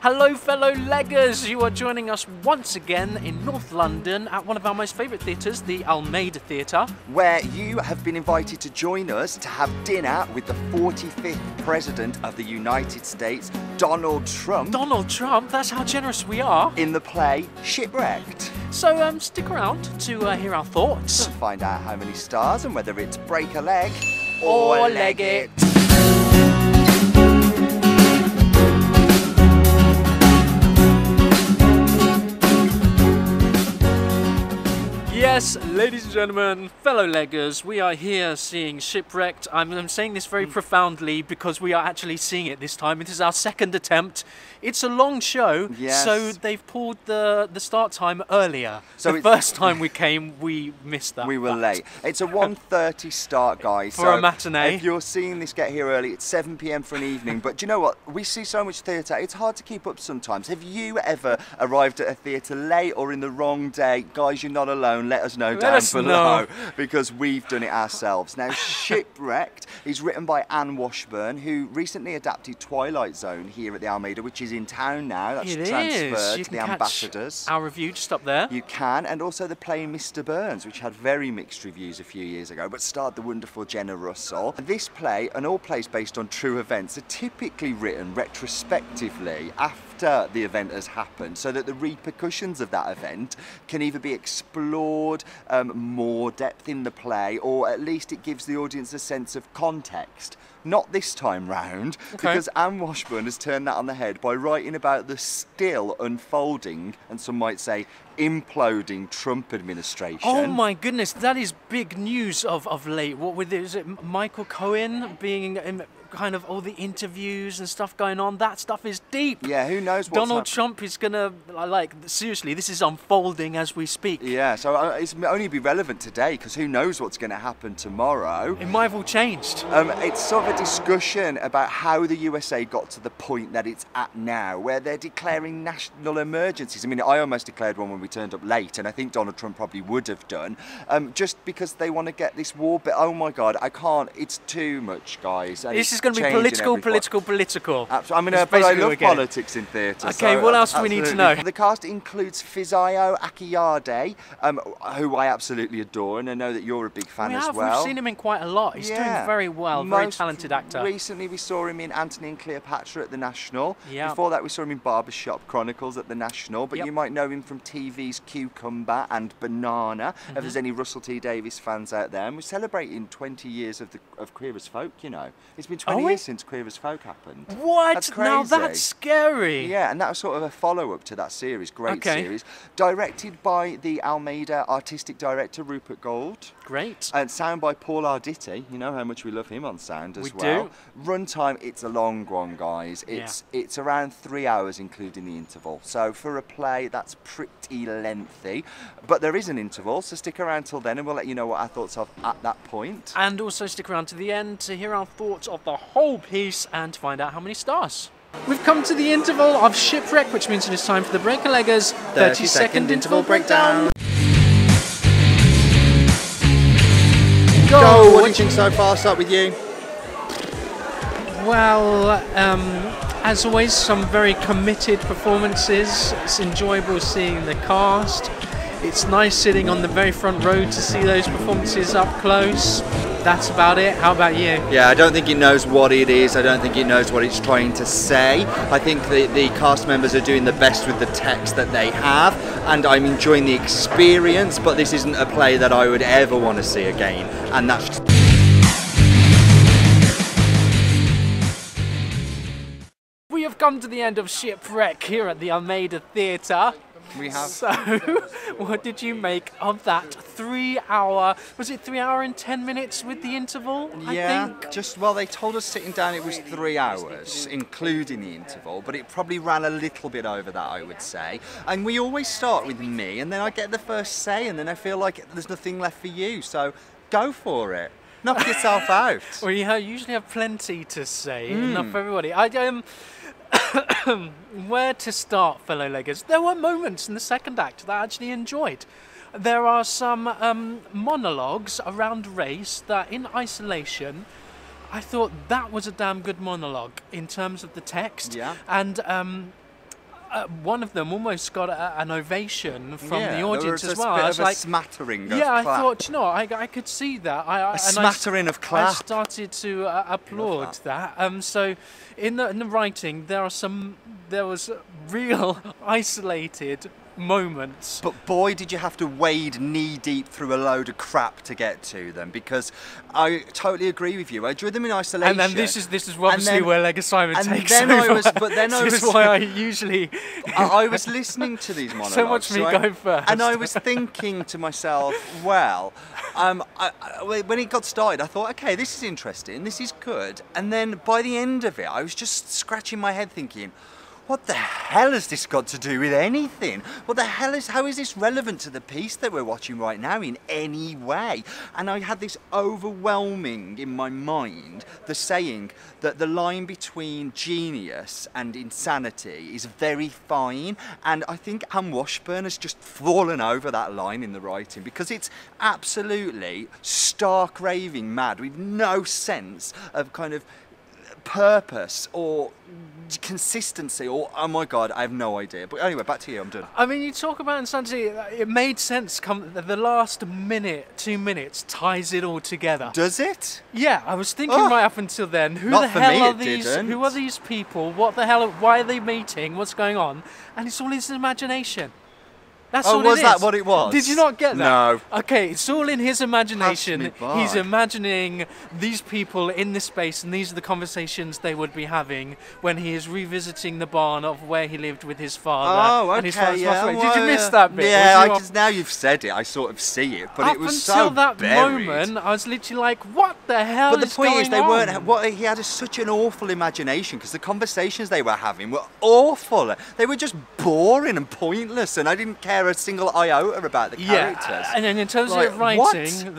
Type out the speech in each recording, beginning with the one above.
Hello fellow leggers, you are joining us once again in North London at one of our most favourite theatres, the Almeida Theatre. Where you have been invited to join us to have dinner with the 45th President of the United States, Donald Trump. Donald Trump? That's how generous we are. In the play Shipwrecked. So stick around to hear our thoughts. And find out how many stars and whether it's break a leg or leg it. Yes, ladies and gentlemen, fellow leggers, we are here seeing Shipwrecked. I'm saying this very profoundly because we are actually seeing it this time. It is our second attempt. It's a long show, yes. So they've pulled the start time earlier. So the first time we came, we missed that. We were late. It's a 1:30 start, guys. For a matinee. If you're seeing this get here early, it's 7 PM for an evening. But do you know what? We see so much theatre, it's hard to keep up sometimes. Have you ever arrived at a theatre late or in the wrong day? Guys, you're not alone. Let us know down below because we've done it ourselves. Now, Shipwrecked is written by Washburn, who recently adapted Twilight Zone here at the Almeida, which is in town now. That's transferred to the Ambassadors. Our review just up there. You can, and also the play Mr. Burns, which had very mixed reviews a few years ago, but starred the wonderful Jenna Russell. This play, and all plays based on true events, are typically written retrospectively after the event has happened, so that the repercussions of that event can either be explored more depth in the play, or at least it gives the audience a sense of context. Not this time round, because Washburn has turned that on the head by writing about the still unfolding, and some might say imploding, Trump administration. Oh my goodness, that is big news of late. What with is it Michael Cohen being in kind of all the interviews and stuff going on? That stuff is deep. Yeah, who knows what's Donald Trump is gonna, like, seriously, this is unfolding as we speak. Yeah, so it's only be relevant today because who knows what's going to happen tomorrow. It might have all changed. It's sort of a discussion about how the USA got to the point that it's at now, where they're declaring national emergencies. I mean, I almost declared one when we turned up late, and I think Donald Trump probably would have done, just because they want to get this war. But oh my God, I can't. It's too much, guys. And this is going to be political. Absolutely. I mean, but I love politics in theatre. Okay, so what else do we need to know? The cast includes Fisayo Akiyade, who I absolutely adore, and I know that you're a big fan as well. We've seen him in quite a lot. He's doing very well. Very talented actor. Recently, we saw him in Antony and Cleopatra at the National. Yeah. Before that, we saw him in Barbershop Chronicles at the National. But you might know him from TV's Cucumber and Banana. If there's any Russell T Davies fans out there, and we're celebrating 20 years of Queer as Folk. You know, it's been 20 years since Queer as Folk happened. What? That's crazy. Now that's scary. Yeah, and that was sort of a follow-up to that series. Great series. Directed by the Almeida artistic director Rupert Goold. Great. And sound by Paul Arditi. You know how much we love him on sound as well. We do. Runtime, it's a long one, guys. It's around 3 hours, including the interval. So for a play, that's pretty lengthy. But there is an interval, so stick around till then, and we'll let you know what our thoughts are at that point. And also stick around to the end to hear our thoughts of the whole piece and to find out how many stars. We've come to the interval of Shipwreck, which means it is time for the Break-a-Leggers 30-second interval breakdown. Go! What do you think so far? Start with you. Well, as always, some very committed performances. It's enjoyable seeing the cast. It's nice sitting on the very front row to see those performances up close. That's about it. How about you? Yeah, I don't think it knows what it is. I don't think it knows what it's trying to say. I think the cast members are doing the best with the text that they have, and I'm enjoying the experience, but this isn't a play that I would ever want to see again. And that's... We have come to the end of Shipwreck here at the Almeida Theatre. We have. So, what did you make of that 3 hour, was it 3 hours and 10 minutes with the interval? Yeah, I think? well, they told us sitting down it was 3 hours, including the interval, but it probably ran a little bit over that, I would say. And we always start with me, and then I get the first say, and then I feel like there's nothing left for you, so go for it. Knock yourself out. Well, you usually have plenty to say, enough for everybody. Where to start, fellow leggers? There were moments in the second act that I actually enjoyed. There are some monologues around race that, in isolation, I thought that was a damn good monologue in terms of the text. Yeah. And one of them almost got an ovation from the audience as well. Bit I was of a like, smattering of yeah, I clap. thought, you know, I could see that. A smattering of clap. I started to applaud that. So, in the writing, there was real isolated moments. But boy, did you have to wade knee deep through a load of crap to get to them, because I totally agree with you. I drew them in isolation. And then this is obviously where Leg Assignment takes over. This is why I usually I was listening to these monologues. So much me go first. And I was thinking to myself, well, when it got started, I thought, okay, this is interesting, this is good. And then by the end of it, I was just scratching my head thinking, what the hell has this got to do with anything? How is this relevant to the piece that we're watching right now in any way? And I had this overwhelming in my mind, the saying that the line between genius and insanity is very fine. And I think Washburn has just fallen over that line in the writing, because it's absolutely stark raving mad with no sense of kind of purpose or consistency, or oh my god, I have no idea. But anyway, back to you, I'm done. I mean, you talk about insanity, it made sense. The last 2 minutes ties it all together. Does it? Yeah, I was thinking right up until then, who the hell are these? Who are these people? What the hell? Why are they meeting? What's going on? And it's all his imagination. That's all it is. Was that what it was? Did you not get that? No. Okay, it's all in his imagination. He's imagining these people in this space, and these are the conversations they would be having when he is revisiting the barn of where he lived with his father. Oh, okay, and his father's yeah. Did you miss that bit? Yeah, now you've said it, I sort of see it, but it was so Up until that buried. moment, I was literally like, what the hell But the is point going is, they on? weren't. He had such an awful imagination, because the conversations they were having were awful. They were just boring and pointless, and I didn't care a single iota about the characters. Yeah, and then in terms of writing,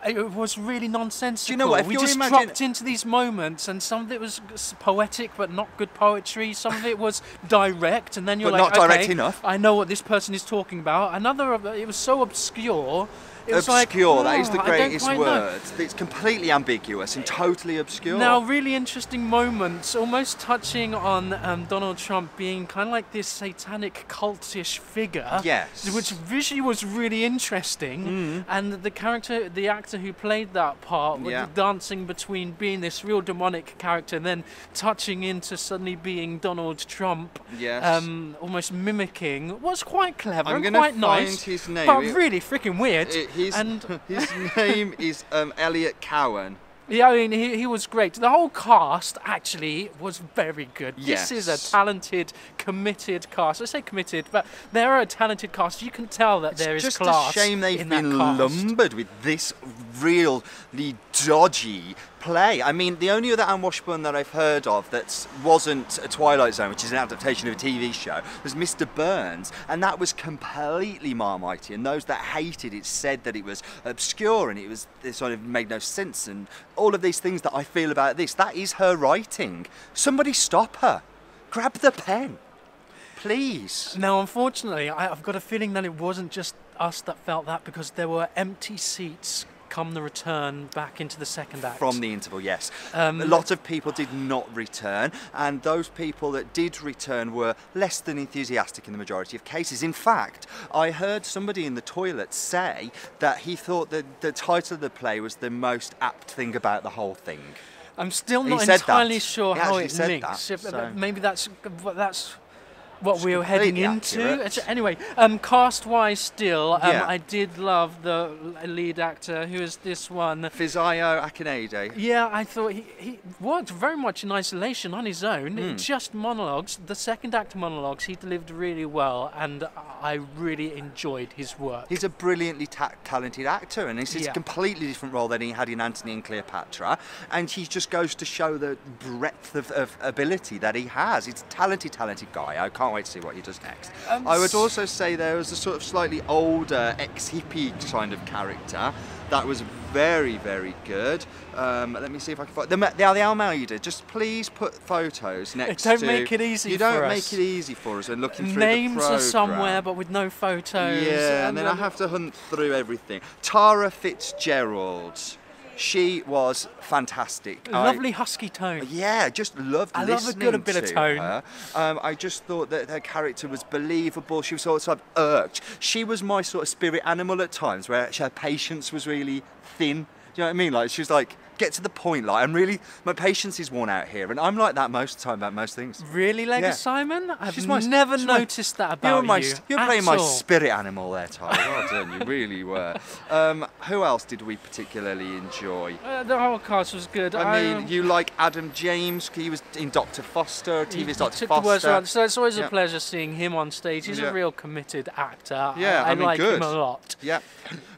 it was really nonsensical. Do you know what? We just dropped into these moments, and some of it was poetic but not good poetry. Some of it was direct, and then you're but like, not direct okay, enough. I know what this person is talking about. Another of it was so obscure. It was obscure, like, that is the greatest word. Know. It's completely ambiguous and totally obscure. Now, really interesting moments, almost touching on Donald Trump being kind of like this satanic cultish figure. Yes. Which visually was really interesting. And the actor who played that part, with dancing between being this real demonic character and then touching into suddenly being Donald Trump. Yes. Almost mimicking, was quite clever and find quite nice. His name. But really freaking weird. His name is Elliot Cowan. Yeah, I mean, he was great. The whole cast actually was very good. Yes. This is a talented, committed cast. I say committed, but they're a talented cast. You can tell that there is class. It's just a shame they've in been that cast. lumbered with this really dodgy play. I mean, the only other Washburn that I've heard of that wasn't a Twilight Zone, which is an adaptation of a TV show, was Mr. Burns, and that was completely Marmitey. And those that hated it said that it was obscure and it sort of made no sense, and all of these things that I feel about this. That is her writing. Somebody stop her. Grab the pen, please. Now, unfortunately, I've got a feeling that it wasn't just us that felt that, because there were empty seats come the return back into the second act. From the interval, yes. A lot of people did not return, and those people that did return were less than enthusiastic in the majority of cases. In fact, I heard somebody in the toilet say that he thought that the title of the play was the most apt thing about the whole thing. I'm still not entirely sure how it links. Maybe that's what we were heading into. Anyway, cast-wise still, I did love the lead actor, who is this one. Fisayo Akinade. Yeah, I thought he worked very much in isolation on his own, just monologues. The second act monologues he delivered really well, and I really enjoyed his work. He's a brilliantly talented actor, and it's a completely different role than he had in Antony and Cleopatra, and he just goes to show the breadth of ability that he has. He's a talented guy. I can't wait to see what he does next. I would also say there was a sort of slightly older ex-hippie kind of character that was very good. Let me see if I can find the Almeida. Just please put photos next to... Don't make it easy for us. You don't make it easy for us when looking through Names the programme. are somewhere, but with no photos. Yeah, and then I have to hunt through everything. Tara Fitzgerald. She was fantastic. Lovely husky tone. Yeah, just loved I listening love a good bit of tone. her. I just thought that her character was believable. She was sort of irked. She was my sort of spirit animal at times, where her patience was really thin. Do you know what I mean? Like, she was like, get to the point. Like, my patience is worn out here, and I'm like that most of the time about most things. Really, Lego Yeah. Simon? I've never noticed that about you. You're playing my spirit animal there, Tyler. Well done, you really were. Who else did we particularly enjoy? The whole cast was good. I mean, you like Adam James. He was in Dr. Foster, TV's Dr. Took the words Foster. around. So it's always Yeah. a pleasure seeing him on stage. He's Yeah. a real committed actor. Yeah, I I mean, like good. him a lot. Yeah,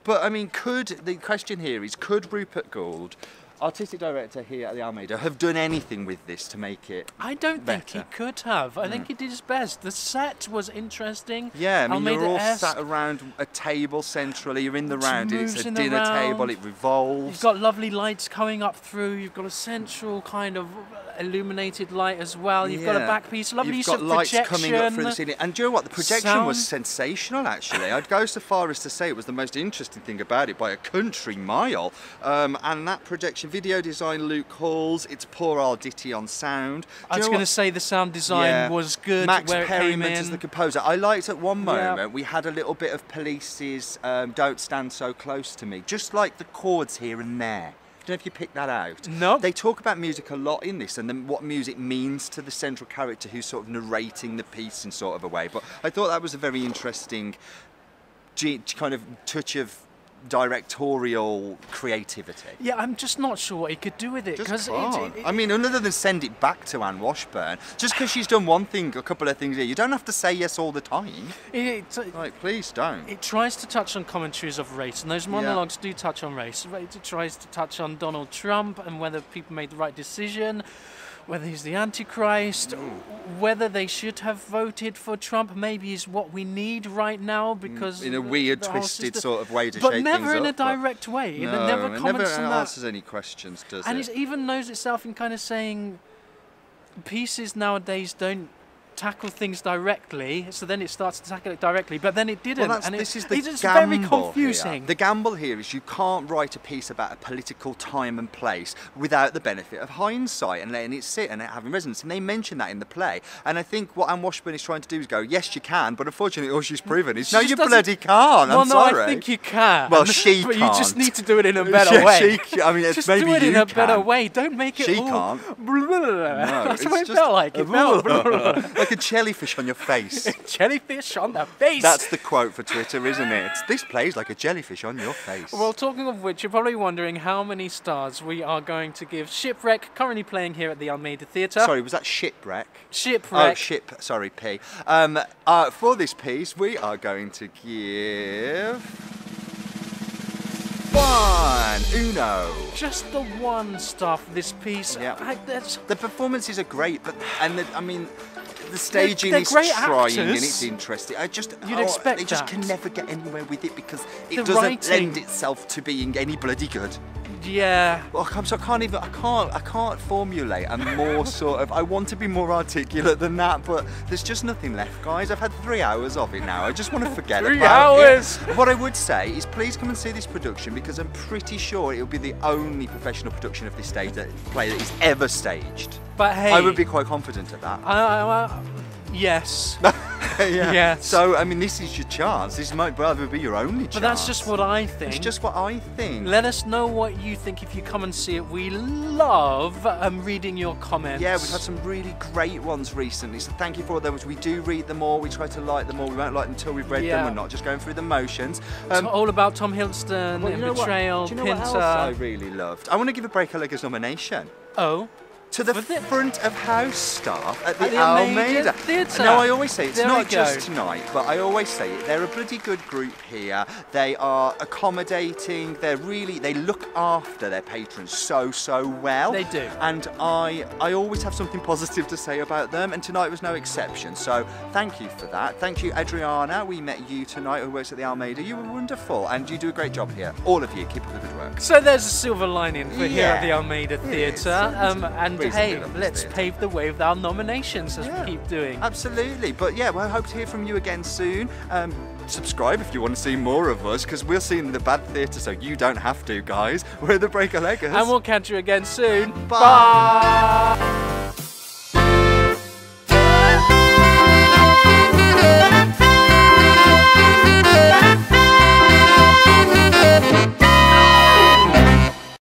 but I mean, the question here is, could Rupert Goold, artistic director here at the Almeida, have done anything with this to make it I don't think better? he could have. I think he did his best. The set was interesting. Yeah, I mean, you're all Almeida-esque. sat around a table centrally, you're in the Which round, it's moves a in the dinner table, round. it revolves. You've got lovely lights coming up through. You've got a central kind of illuminated light as well. You've got a back piece. Lovely You've use got of lights projection. coming up through the ceiling. And do you know what? The projection was Sound. sensational, actually. I'd go so far as to say it was the most interesting thing about it by a country mile. And that projection, video design, Luke Halls, it's poor Arditi on sound. I was going to say the sound design was good. Max where it came Perryman in. as the composer. I liked at one moment we had a little bit of Police's Don't Stand So Close to Me, just like the chords here and there. I don't know if you picked that out. No. They talk about music a lot in this, and then what music means to the central character who's sort of narrating the piece in sort of a way. But I thought that was a very interesting kind of touch of directorial creativity. Yeah, I'm just not sure what he could do with it. Just 'cause can't. I mean, other than send it back to Anne Washburn, just because she's done one thing, a couple of things here, you don't have to say yes all the time. Like, please don't. It tries to touch on commentaries of race, and those monologues do touch on race. It tries to touch on Donald Trump and whether people made the right decision, whether he's the Antichrist, whether they should have voted for Trump. Maybe is what we need right now because in a weird, the whole twisted system- sort of way to but shape never things in a up, but- direct way. No, it never it comments never on that. answers any questions, does And it? it even knows itself in kind of saying pieces nowadays don't tackle things directly, so then it starts to tackle it directly, but then it didn't. Well, and this is the it's gamble very confusing. Here. The gamble here is you can't write a piece about a political time and place without the benefit of hindsight and letting it sit and it having resonance. And they mention that in the play. And I think what Anne Washburn is trying to do is go, yes, you can, but unfortunately all she's proven is, no, you bloody can't. Well, I'm no, sorry. I think you can. Well, she but can't. you just need to do it in a better way. I mean, just maybe do it in you a better can. way. Don't make it She all... can't. No, that's what it just felt like. It felt like a jellyfish on your face. jellyfish on the face. That's the quote for Twitter, isn't it? This plays like a jellyfish on your face. Well, talking of which, you're probably wondering how many stars we are going to give Shipwreck, currently playing here at the Almeida Theatre. Sorry, was that Shipwreck? Shipwreck. Oh, sorry, P. For this piece, we are going to give... Uno. Just the one star for this piece. Yeah. That's The performances are great, but I mean, the staging they're is great trying and actors. it's interesting. You'd expect they just that. can never get anywhere with it because it The doesn't writing. lend itself to being any bloody good. yeah. Well, I can't formulate a more sort of. I want to be more articulate than that, but there's just nothing left, guys. I've had 3 hours of it now. I just want to forget 3 about hours. it. What I would say is, please come and see this production because I'm pretty sure it'll be the only professional production of this play that is ever staged. But hey, I would be quite confident of that. yes. Yeah. Yes. So I mean, this is your chance. This might rather be your only chance. But that's just what I think. It's just what I think. Let us know what you think if you come and see it. We love reading your comments. Yeah, we've had some really great ones recently, so thank you for all those. We do read them all, we try to like them all, we won't like them until we've read them, we're not just going through the motions. It's all about Tom Hiddleston and Betrayal, Do you know what else Pinter. I really loved? I want to give a Breaker-Leggers nomination. Oh. To the front of house staff at the Almeida Almeida. Theatre. No, I always say it's There we not just go. tonight, but I always say it. They're a bloody good group here. They are accommodating. They look after their patrons so well. They do. And I always have something positive to say about them, and tonight was no exception. So thank you for that. Thank you, Adriana. We met you tonight, who works at the Almeida. You were wonderful, and you do a great job here. All of you, keep up the good work. So there's a silver lining for here at the Almeida Yes. Theatre. And hey, Reasonably let's theatre. pave the way with our nominations as we keep doing. Absolutely. But yeah, well, I hope to hear from you again soon. subscribe if you want to see more of us, because we'll see you in the bad theatre, so you don't have to, guys. We're the Break-A-Leggers. And we'll catch you again soon. Bye.